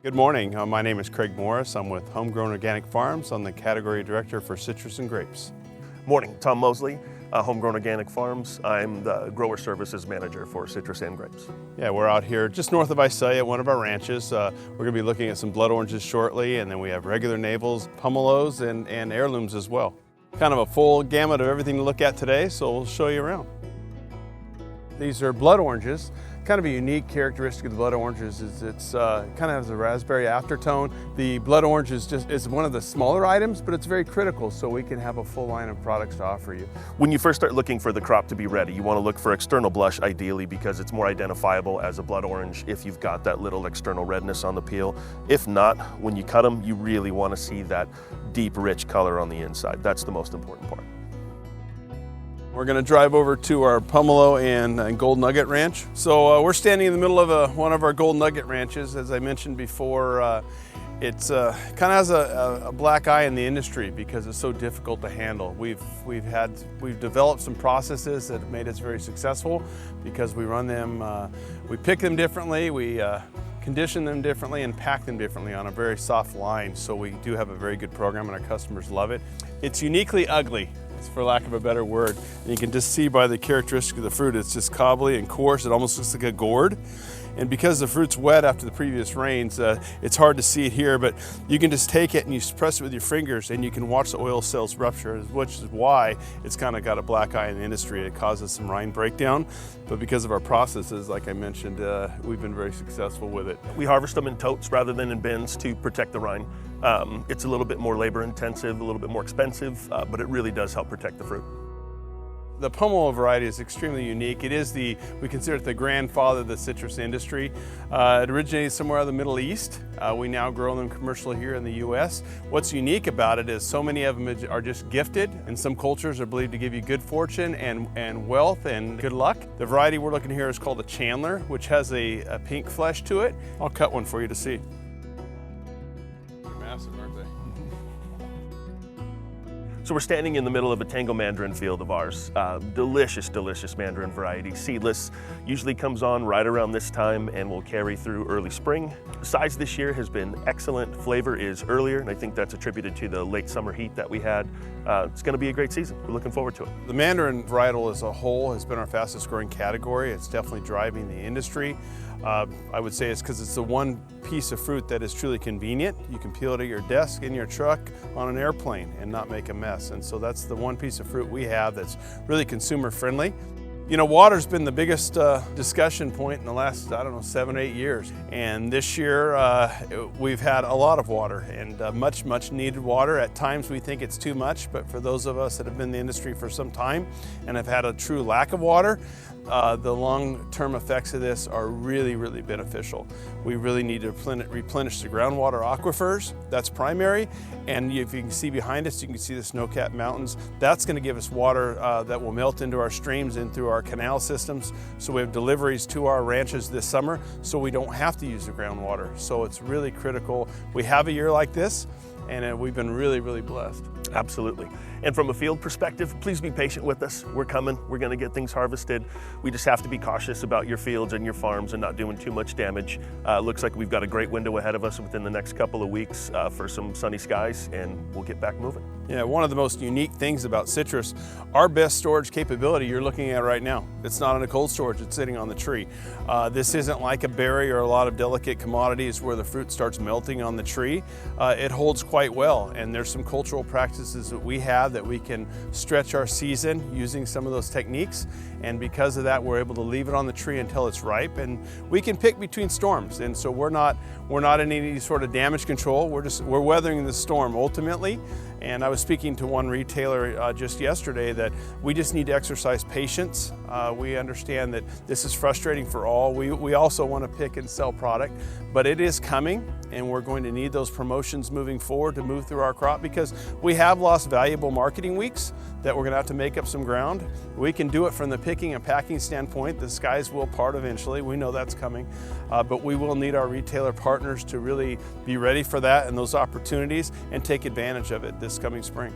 Good morning. My name is Craig Morris. I'm with Homegrown Organic Farms. I'm the Category Director for Citrus and Grapes. Morning, Tom Mosley, Homegrown Organic Farms. I'm the Grower Services Manager for Citrus and Grapes. Yeah, we're out here just north of Visalia at one of our ranches. We're going to be looking at some blood oranges shortly, and then we have regular navels, pummelos, and heirlooms as well. Kind of a full gamut of everything to look at today, so we'll show you around. These are blood oranges. Kind of a unique characteristic of the blood oranges is it's kind of has a raspberry aftertone. The blood orange is one of the smaller items, but it's very critical, so we can have a full line of products to offer you. When you first start looking for the crop to be ready, you want to look for external blush ideally because it's more identifiable as a blood orange if you've got that little external redness on the peel. If not, when you cut them, you really want to see that deep, rich color on the inside. That's the most important part. We're going to drive over to our Pummelo and Gold Nugget Ranch. So we're standing in the middle of one of our Gold Nugget ranches. As I mentioned before, it's kind of has a black eye in the industry because it's so difficult to handle. We've developed some processes that have made us very successful because we run them, we pick them differently, we condition them differently, and pack them differently on a very soft line. So we do have a very good program, and our customers love it. It's uniquely ugly, for lack of a better word. And you can just see by the characteristic of the fruit, it's just cobbly and coarse. It almost looks like a gourd. And because the fruit's wet after the previous rains, it's hard to see it here, but you can just take it and you press it with your fingers and you can watch the oil cells rupture, which is why it's kind of got a black eye in the industry. It causes some rind breakdown, but because of our processes, like I mentioned, we've been very successful with it. We harvest them in totes rather than in bins to protect the rind. It's a little bit more labor intensive, a little bit more expensive, but it really does help protect the fruit. The Pummelo variety is extremely unique. It is we consider it the grandfather of the citrus industry. It originated somewhere out of the Middle East. We now grow them commercially here in the US. What's unique about it is so many of them are just gifted, and some cultures are believed to give you good fortune and wealth and good luck. The variety we're looking here is called a Chandler, which has a pink flesh to it. I'll cut one for you to see. They're massive, aren't they? So we're standing in the middle of a tango mandarin field of ours. Delicious, delicious mandarin variety. Seedless, usually comes on right around this time and will carry through early spring. Size this year has been excellent. Flavor is earlier, and I think that's attributed to the late summer heat that we had. It's going to be a great season. We're looking forward to it. The mandarin varietal as a whole has been our fastest growing category. It's definitely driving the industry. I would say it's because it's the one piece of fruit that is truly convenient. You can peel it at your desk, in your truck, on an airplane, and not make a mess. And so that's the one piece of fruit we have that's really consumer friendly. You know, water's been the biggest discussion point in the last, 7 or 8 years. And this year, we've had a lot of water and much needed water. At times we think it's too much, but for those of us that have been in the industry for some time and have had a true lack of water, the long-term effects of this are really beneficial. We really need to replenish the groundwater aquifers. That's primary. And if you can see behind us, you can see the snow-capped mountains. That's going to give us water that will melt into our streams and through our canal systems. So we have deliveries to our ranches this summer, so we don't have to use the groundwater. So it's really critical. We have a year like this, and we've been really blessed. Absolutely. And from a field perspective, please be patient with us. We're coming. We're going to get things harvested. We just have to be cautious about your fields and your farms and not doing too much damage. Looks like we've got a great window ahead of us within the next couple of weeks for some sunny skies, and we'll get back moving. Yeah, one of the most unique things about citrus, our best storage capability you're looking at right now. It's not in a cold storage, it's sitting on the tree. This isn't like a berry or a lot of delicate commodities where the fruit starts melting on the tree. It holds quite well, and there's some cultural practices that we have that we can stretch our season using some of those techniques, and because of that we're able to leave it on the tree until it's ripe, and we can pick between storms, and so we're not in any sort of damage control. We're weathering the storm ultimately. And I was speaking to one retailer just yesterday that we just need to exercise patience. We understand that this is frustrating for all. We also want to pick and sell product, but it is coming, and we're going to need those promotions moving forward to move through our crop because we have lost valuable marketing weeks that we're going to have to make up some ground. We can do it from the picking and packing standpoint. The skies will part eventually. We know that's coming, but we will need our retailer partners to really be ready for that and those opportunities and take advantage of it this coming spring.